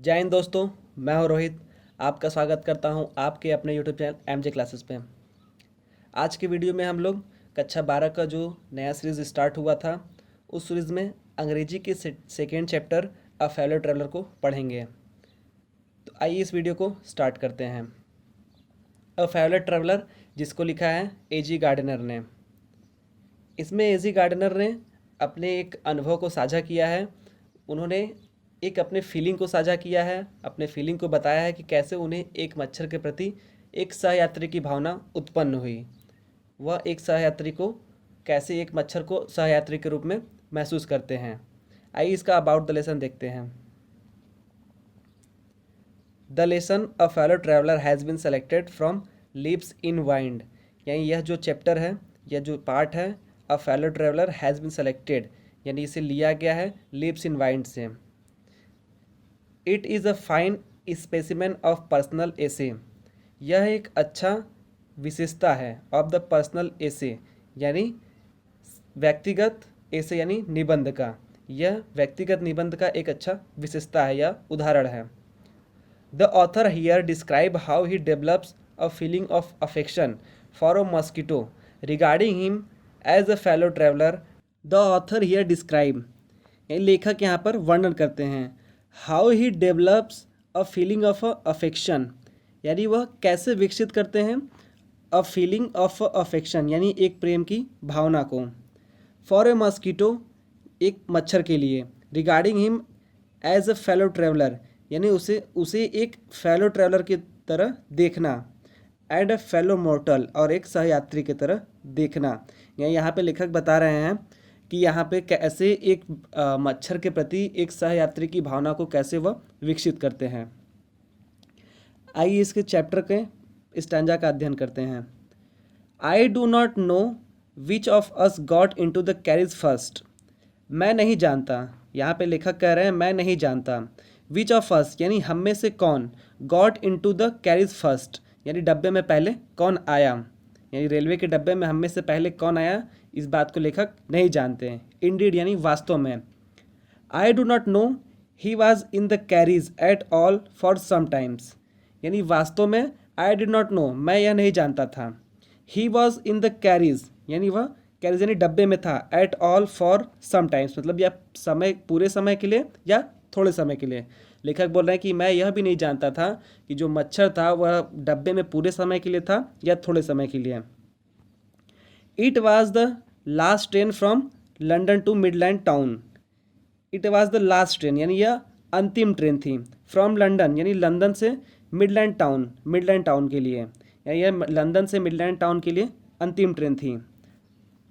जय हिंद दोस्तों। मैं हूं रोहित। आपका स्वागत करता हूं आपके अपने यूट्यूब चैनल एमजे क्लासेस पे। आज की वीडियो में हम लोग कक्षा 12 का जो नया सीरीज़ स्टार्ट हुआ था उस सीरीज़ में अंग्रेजी के second chapter a fellow traveller को पढ़ेंगे। तो आइए इस वीडियो को स्टार्ट करते हैं। अ फेलो ट्रेवलर जिसको लिखा है एजी गार्डनर ने। इसमें एजी गार्डनर ने अपने एक अनुभव को साझा किया है। उन्होंने एक अपने फीलिंग को साझा किया है, अपने फीलिंग को बताया है कि कैसे उन्हें एक मच्छर के प्रति एक सहयात्री की भावना उत्पन्न हुई। वह एक सहयात्री को कैसे एक मच्छर को सहयात्री के रूप में महसूस करते हैं। आइए इसका अबाउट द लेसन देखते हैं। The lesson a fellow traveller has been selected from leaves in wind, यानी यह जो चैप्टर है, यह जो पार्ट है, a fellow traveller has been selected, यानी इसे लिया गया है लिव्स इन वाइंड से। It is a fine specimen of personal essay, यह एक अच्छा विशेषता है ऑफ द पर्सनल एसे, यानी व्यक्तिगत एसे यानी निबंध का। यह व्यक्तिगत निबंध का एक अच्छा विशेषता है या उदाहरण है। The author here describe how he develops a feeling of affection for a mosquito regarding him as a fellow traveller. The author here describe, लेखक यहाँ पर वर्णन करते हैं, how he develops a feeling of affection, यानी वह कैसे विकसित करते हैं अ फीलिंग ऑफ अफेक्शन, यानी एक प्रेम की भावना को, फॉर ए मॉस्किटो, एक मच्छर के लिए, regarding him as a fellow traveller, यानी उसे उसे एक फेलो ट्रैवलर की तरह देखना, एंड अ फेलो मोर्टल, और एक सहयात्री की तरह देखना। यानी यहाँ पे लेखक बता रहे हैं कि यहाँ पे कैसे एक मच्छर के प्रति एक सहयात्री की भावना को कैसे वह विकसित करते हैं। आइए इसके चैप्टर के स्टैंजा का अध्ययन करते हैं। I do not know which of us got into the carriage first, मैं नहीं जानता, यहाँ पे लेखक कह रहे हैं मैं नहीं जानता, विच ऑफ अस यानी हम में से कौन, got into the carriage first, यानी डब्बे में पहले कौन आया, यानी रेलवे के डब्बे में हम में से पहले कौन आया, इस बात को लेखक नहीं जानते हैं। इंडीड यानी वास्तव में। I do not know he was in the carriage at all for some times, यानी वास्तव में आई डिड नॉट नो, मैं यह नहीं जानता था। He was in the carriage, यानी वह कैरीज यानी डब्बे में था, at all for some times, मतलब या समय, पूरे समय के लिए या थोड़े समय के लिए। लेखक बोल रहे हैं कि मैं यह भी नहीं जानता था कि जो मच्छर था वह डब्बे में पूरे समय के लिए था या थोड़े समय के लिए। It was the last train from London to Midland town, it was the last train यानी यह अंतिम ट्रेन थी, फ्रॉम लंदन यानी लंदन से मिडलैंड टाउन के लिए, यानी यह लंदन से मिडलैंड टाउन के लिए अंतिम ट्रेन थी।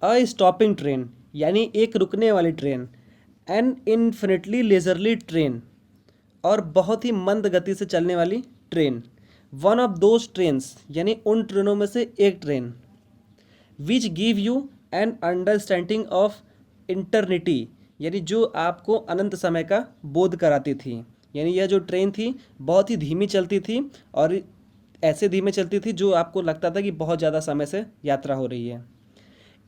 अ स्टॉपिंग ट्रेन यानी एक रुकने वाली train, an infinitely leisurely train, और बहुत ही मंद गति से चलने वाली train, one of those trains यानी उन ट्रेनों में से एक train, which give you an understanding of eternity, यानी जो आपको अनंत समय का बोध कराती थी। यानी यह जो ट्रेन थी बहुत ही धीमी चलती थी, और ऐसे धीमे चलती थी जो आपको लगता था कि बहुत ज़्यादा समय से यात्रा हो रही है।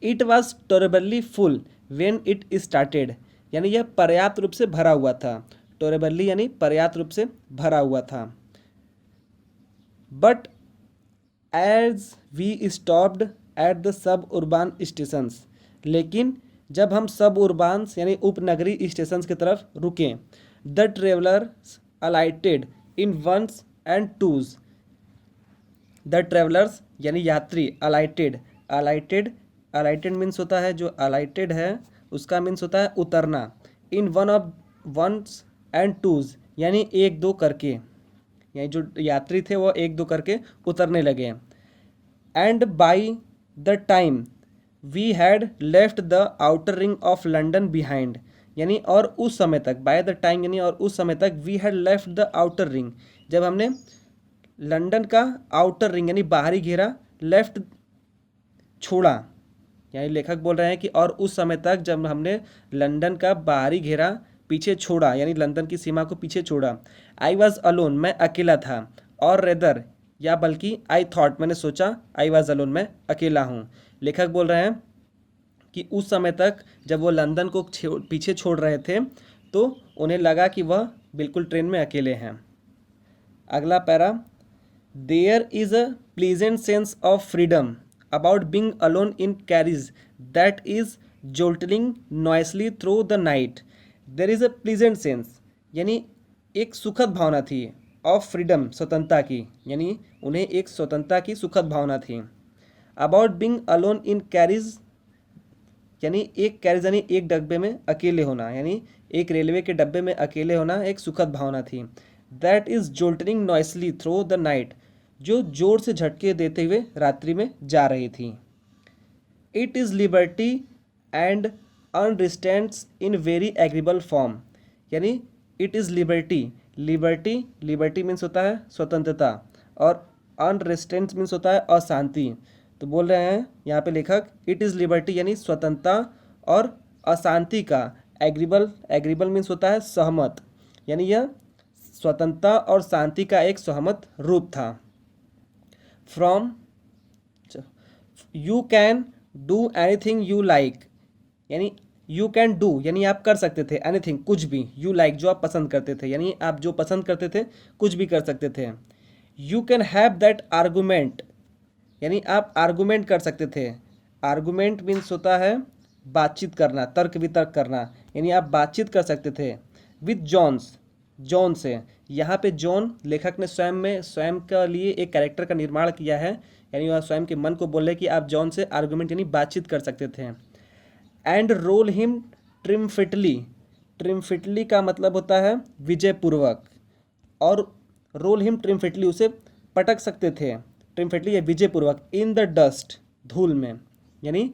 It was tolerably full when it started, यानी यह पर्याप्त रूप से भरा हुआ था, टोरेबली यानी पर्याप्त रूप से भरा हुआ था। But as we stopped at the suburban stations, लेकिन जब हम सब उर्बान्स यानी उपनगरीय स्टेशंस की तरफ रुके, the travellers alighted in ones and twos, the travellers यानी यात्री, अलाइटेड मीन्स होता है, जो अलाइटेड है उसका मीन्स होता है उतरना, in one of ones and twos यानी एक दो करके, यानी जो यात्री थे वो एक दो करके उतरने लगे। And by the time we had left the outer ring of London behind, यानी और उस समय तक, बाय द टाइम यानी और उस समय तक, we had left the outer ring, जब हमने लंदन का आउटर रिंग यानी बाहरी घेरा लेफ्ट छोड़ा, यानी लेखक बोल रहे हैं कि और उस समय तक जब हमने लंदन का बाहरी घेरा पीछे छोड़ा, यानी लंदन की सीमा को पीछे छोड़ा। आई वॉज अलोन, मैं अकेला था, और रेदर या बल्कि आई थॉट, मैंने सोचा, आई वॉज अलोन, मैं अकेला हूँ। लेखक बोल रहे हैं कि उस समय तक जब वो लंदन को पीछे छोड़ रहे थे तो उन्हें लगा कि वह बिल्कुल ट्रेन में अकेले हैं। अगला para, there is a pleasant sense of freedom about being alone in carriage that is jolting noisily through the night. There is a pleasant sense यानी एक सुखद भावना थी, ऑफ फ्रीडम स्वतंत्रता की, यानी उन्हें एक स्वतंत्रता की सुखद भावना थी। About being alone in carries यानी एक कैरेज यानी एक डब्बे में अकेले होना, यानी एक रेलवे के डब्बे में अकेले होना एक सुखद भावना थी। That is jolting noisily through the night, जो जोर से झटके देते हुए रात्रि में जा रही थी। It is liberty and unrestraints in very agreeable form, यानी it is liberty, liberty means होता है स्वतंत्रता, और अनरिस्टेंट्स मीन्स होता है अशांति। तो बोल रहे हैं यहाँ पे लेखक, इट इज़ लिबर्टी यानी स्वतंत्रता और अशांति का, एग्रीबल मीन्स होता है सहमत, यानी यह स्वतंत्रता और शांति का एक सहमत रूप था। From you can do anything you like, यानी यू कैन डू यानी आप कर सकते थे, एनीथिंग कुछ भी, यू लाइक जो आप पसंद करते थे, यानी आप जो पसंद करते थे कुछ भी कर सकते थे। You can have that argument, यानी आप आर्गूमेंट कर सकते थे। आर्गूमेंट मीन्स होता है बातचीत करना, तर्क वितर्क करना, यानी आप बातचीत कर सकते थे विथ जॉन से। यहाँ पे जॉन लेखक ने स्वयं के लिए एक कैरेक्टर का निर्माण किया है, यानी वह स्वयं के मन को बोल रहे कि आप जॉन से आर्गूमेंट यानी बातचीत कर सकते थे। एंड रोल हिम ट्रिम्फिटली का मतलब होता है विजयपूर्वक, और रोल हिम ट्रिम्फिटली उसे पटक सकते थे, ट्रिम्फिटली या विजयपूर्वक, इन द डस्ट धूल में, यानी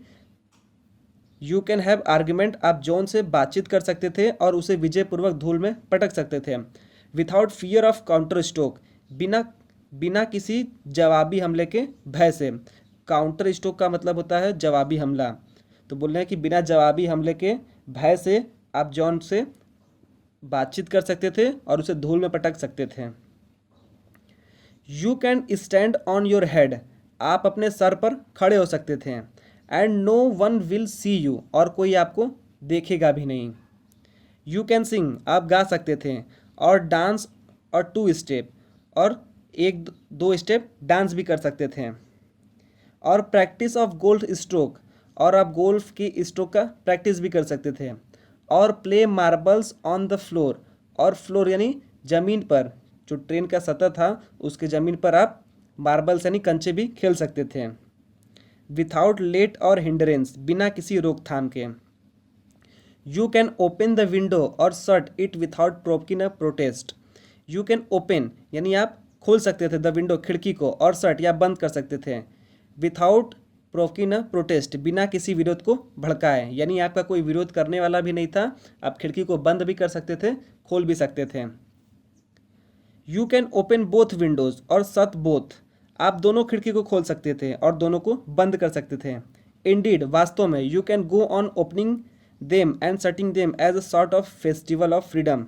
यू कैन हैव आर्ग्यूमेंट, आप जॉन से बातचीत कर सकते थे और उसे विजयपूर्वक धूल में पटक सकते थे। Without fear of counter stroke, बिना किसी जवाबी हमले के भय से। काउंटर स्ट्रोक का मतलब होता है जवाबी हमला, तो बोल रहे हैं कि बिना जवाबी हमले के भय से आप जॉन से बातचीत कर सकते थे और उसे धूल में पटक सकते थे। You can stand on your head, आप अपने सर पर खड़े हो सकते थे। And no one will see you, और कोई आपको देखेगा भी नहीं। यू कैन सिंग, आप गा सकते थे, और डांस और 2 स्टेप, और 1-2 स्टेप डांस भी कर सकते थे। और प्रैक्टिस ऑफ गोल्फ स्ट्रोक, और आप गोल्फ की स्ट्रोक का प्रैक्टिस भी कर सकते थे। और play marbles on the floor, और फ्लोर यानी ज़मीन पर, जो ट्रेन का सतह था उसके ज़मीन पर आप मार्बल्स यानी कंचे भी खेल सकते थे। विथआउट लेट और हिंडरेंस, बिना किसी रोकथाम के। You can open the window और shut it without provoking a protest. You can open यानी आप खोल सकते थे द विंडो खिड़की को, और शट या बंद कर सकते थे, विथआउट प्रोवोकिंग अ प्रोटेस्ट बिना किसी विरोध को भड़काए, यानी आपका कोई विरोध करने वाला भी नहीं था, आप खिड़की को बंद भी कर सकते थे, खोल भी सकते थे। You can open both Windows और शट बोथ, आप दोनों खिड़की को खोल सकते थे और दोनों को बंद कर सकते थे। इंडीड, वास्तव में, you can go on opening them and shutting them as a sort of festival of freedom.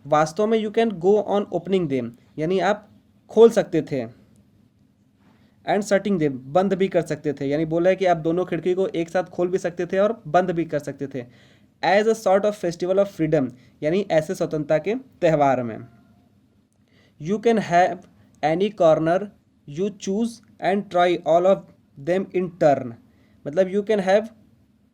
वास्तव में you can go on opening them यानी आप खोल सकते थे, एंड शटिंग देम बंद भी कर सकते थे, यानी बोला है कि आप दोनों खिड़की को एक साथ खोल भी सकते थे और बंद भी कर सकते थे। As a sort of festival of freedom यानी ऐसे स्वतंत्रता के त्यौहार में। You can have any corner you choose and try all of them in turn, मतलब you can have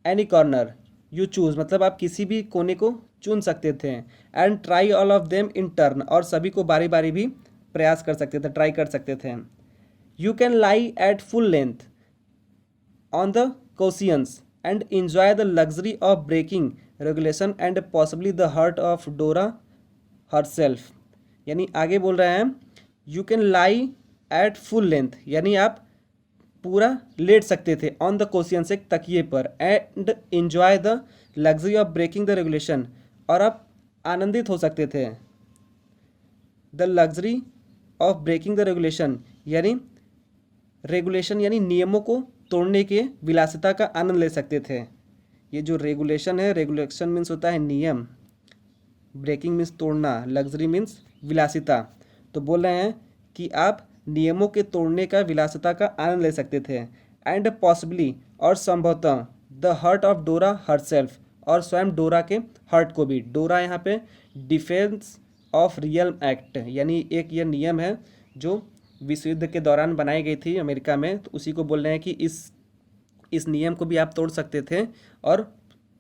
any corner you choose मतलब आप किसी भी कोने को चुन सकते थे, and try all of them in turn और सभी को बारी बारी भी प्रयास कर सकते थे, ट्राई कर सकते थे। You can lie at full length on the cushions and enjoy the luxury of breaking regulation and possibly the heart of Dora herself। यानी आगे बोल रहे हैं you can lie at full length यानी आप पूरा लेट सकते थे ऑन द क्वेश्चन एक तकिए पर, and enjoy the luxury of breaking the regulation और आप आनंदित हो सकते थे the luxury of breaking the regulation यानी नियमों को तोड़ने के विलासिता का आनंद ले सकते थे। ये जो रेगुलेशन है, रेगुलेशन मीन्स होता है नियम, ब्रेकिंग मीन्स तोड़ना, लग्जरी मीन्स विलासिता। तो बोल रहे हैं कि आप नियमों के तोड़ने का विलासिता का आनंद ले सकते थे। एंड पॉसिबली और संभवतः द हर्ट ऑफ डोरा हरसेल्फ और स्वयं डोरा के हर्ट को भी। डोरा यहाँ पे डिफेंस ऑफ रियल एक्ट, यानी एक ये नियम है जो विश्व युद्ध के दौरान बनाई गई थी अमेरिका में, तो उसी को बोल रहे हैं कि इस नियम को भी आप तोड़ सकते थे और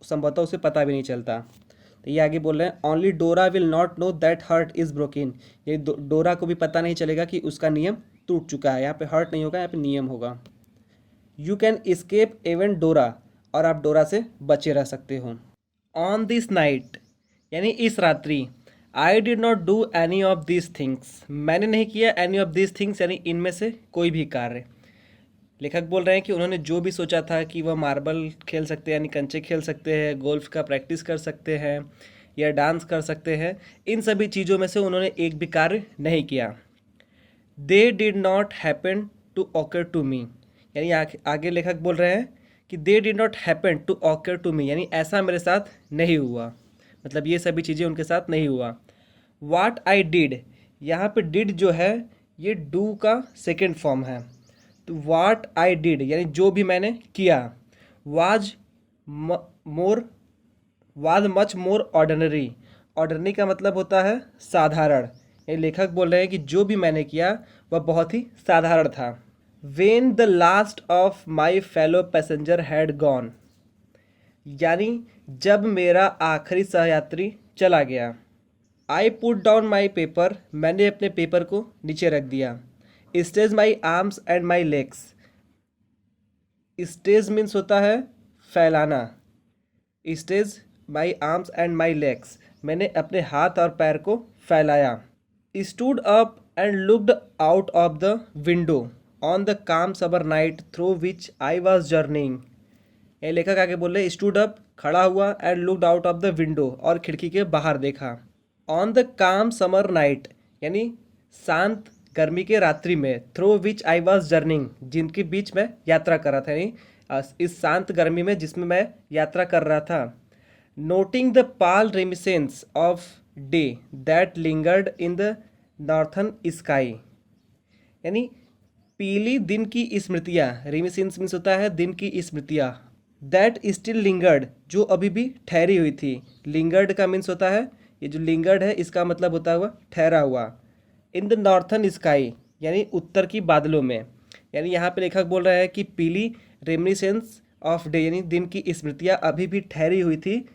संभवतः उसे पता भी नहीं चलता। तो ये आगे बोल रहे हैं only Dora will not know that heart is broken, ये डोरा को भी पता नहीं चलेगा कि उसका नियम टूट चुका है। यहाँ पे हर्ट नहीं होगा, यहाँ पे नियम होगा। यू कैन इस्केप इवन डोरा, और आप डोरा से बचे रह सकते हो। ऑन दिस नाइट, यानी इस रात्रि, I did not do any of this things, मैंने नहीं किया एनी ऑफ दिस थिंग्स, यानी इनमें से कोई भी कार्य। लेखक बोल रहे हैं कि उन्होंने जो भी सोचा था कि वह मार्बल खेल सकते हैं, यानी कंचे खेल सकते हैं, गोल्फ का प्रैक्टिस कर सकते हैं या डांस कर सकते हैं, इन सभी चीज़ों में से उन्होंने एक भी कार्य नहीं किया। They did not happen to occur to me, यानी आगे लेखक बोल रहे हैं कि they did not happen to occur to me, यानी ऐसा मेरे साथ नहीं हुआ, मतलब ये सभी चीज़ें उनके साथ नहीं हुआ। वाट आई डिड, यहाँ पे डिड जो है ये डू का सेकेंड फॉर्म है, तो वाट आई डिड यानी जो भी मैंने किया। Was much more ordinary, ordinary का मतलब होता है साधारण, ये लेखक बोल रहे हैं कि जो भी मैंने किया वह बहुत ही साधारण था। When the last of my fellow passenger had gone, यानी जब मेरा आखिरी सहयात्री चला गया। I put down my paper, मैंने अपने पेपर को नीचे रख दिया। Stage my arms and my legs, stage means होता है फैलाना, stage my arms and my legs, मैंने अपने हाथ और पैर को फैलाया। Stood up and looked out of the window on the काम summer night through which I was journeying, ये लेखक आगे बोल रहे स्टूड अप खड़ा हुआ and looked out of the window और खिड़की के बाहर देखा। ऑन द काम समर नाइट यानी शांत गर्मी के रात्रि में, through which I was journeying जिनके बीच में यात्रा कर रहा था, यानी इस शांत गर्मी में जिसमें मैं यात्रा कर रहा था। Noting the pale reminiscence of day that lingered in the northern sky, यानी पीली दिन की स्मृतियाँ, रेमिसेंस मीन्स होता है दिन की स्मृतियाँ, दैट स्टिल लिंगर्ड जो अभी भी ठहरी हुई थी। लिंगर्ड का मीन्स होता है, ये जो लिंगर्ड है इसका मतलब होता हुआ ठहरा हुआ। इन द नॉर्थन स्काई यानी उत्तर की बादलों में, यानी यहाँ पे लेखक बोल रहा है कि पीली रेमिनिसेंस ऑफ डे यानी दिन की स्मृतियाँ अभी भी ठहरी हुई थी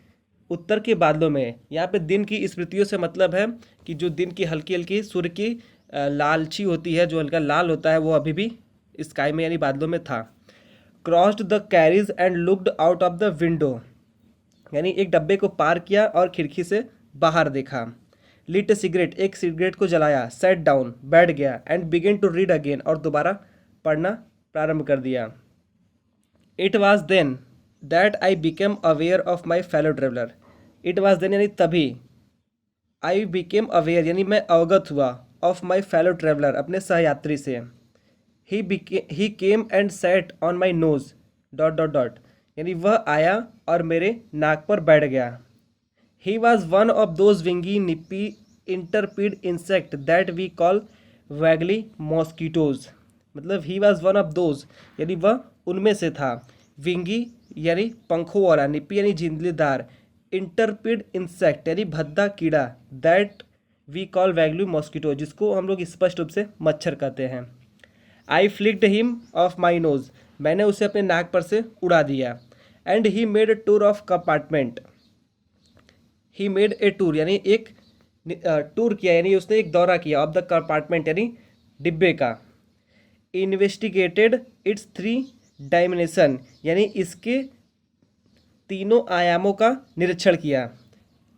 उत्तर के बादलों में। यहाँ पे दिन की स्मृतियों से मतलब है कि जो दिन की हल्की हल्की सूर्य की लालची होती है, जो हल्का लाल होता है, वो अभी भी स्काई में यानी बादलों में था। Crossed the carriage and looked out of the window, यानी एक डब्बे को पार किया और खिड़की से बाहर देखा। लिट सिगरेट एक सिगरेट को जलाया। सेट डाउन बैठ गया। And begin to read again और दोबारा पढ़ना प्रारंभ कर दिया। It was then that I became aware of my fellow traveller, it was then यानी तभी, आई बिकेम अवेयर यानी मैं अवगत हुआ, ऑफ माई फेलो ट्रेवलर अपने सहयात्री से। He came and sat on my nose dot dot dot यानी वह आया और मेरे नाक पर बैठ गया। He was one of those wingy, nippy, interpid insect that we call waggly mosquitoes, मतलब he was one of those यानी वह उनमें से था। विंगी यानी पंखों वाला, निप्पी यानी झिंझलीदार, इंटरपिड इंसेक्ट यानी भद्दा कीड़ा, that we call vaguely mosquito जिसको हम लोग स्पष्ट रूप से मच्छर कहते हैं। I flicked him off my nose मैंने उसे अपने नाक पर से उड़ा दिया। And he made a tour of compartment, he made a tour यानी एक टूर किया यानी उसने एक दौरा किया, ऑफ द कंपार्टमेंट यानी डिब्बे का। इन्वेस्टिगेटेड इट्स 3 डायमेंशन यानी इसके तीनों आयामों का निरीक्षण किया।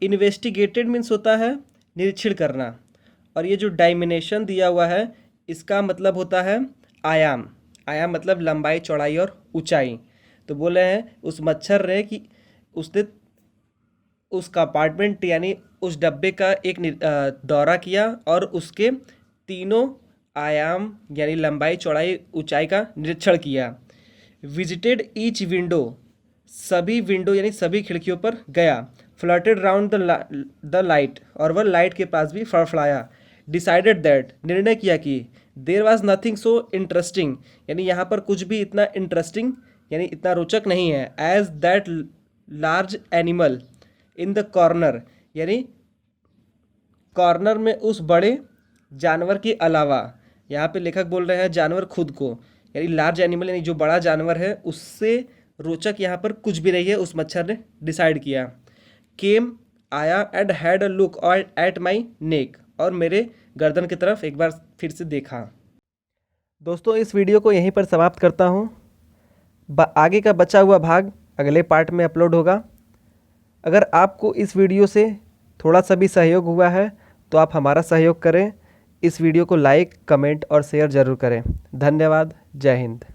इन्वेस्टिगेटेड मीन्स होता है निरीक्षण करना, और ये जो डायमेंशन दिया हुआ है इसका मतलब होता है आयाम। आयाम मतलब लंबाई, चौड़ाई और ऊंचाई। तो बोले हैं उस मच्छर ने कि उसने उस कंपार्टमेंट यानी उस डब्बे का एक दौरा किया और उसके तीनों आयाम यानी लंबाई, चौड़ाई, ऊंचाई का निरीक्षण किया। विजिटेड ईच विंडो सभी विंडो यानी सभी खिड़कियों पर गया। फ्लर्टेड राउंड द लाइट और वह लाइट के पास भी फड़फड़ाया। डिसाइडेड दैट निर्णय किया कि there was nothing so interesting यानी यहाँ पर कुछ भी इतना इंटरेस्टिंग यानी इतना रोचक नहीं है। As that large animal in the corner यानी कॉर्नर में उस बड़े जानवर के अलावा, यहाँ पे लेखक बोल रहे हैं जानवर खुद को, यानी लार्ज एनिमल यानी जो बड़ा जानवर है उससे रोचक यहाँ पर कुछ भी नहीं है, उस मच्छर ने डिसाइड किया। केम आया and had a look at my neck, और मेरे गर्दन की तरफ एक बार फिर से देखा। दोस्तों इस वीडियो को यहीं पर समाप्त करता हूँ। आगे का बचा हुआ भाग अगले पार्ट में अपलोड होगा। अगर आपको इस वीडियो से थोड़ा सा भी सहयोग हुआ है तो आप हमारा सहयोग करें, इस वीडियो को लाइक, कमेंट और शेयर ज़रूर करें। धन्यवाद। जय हिंद।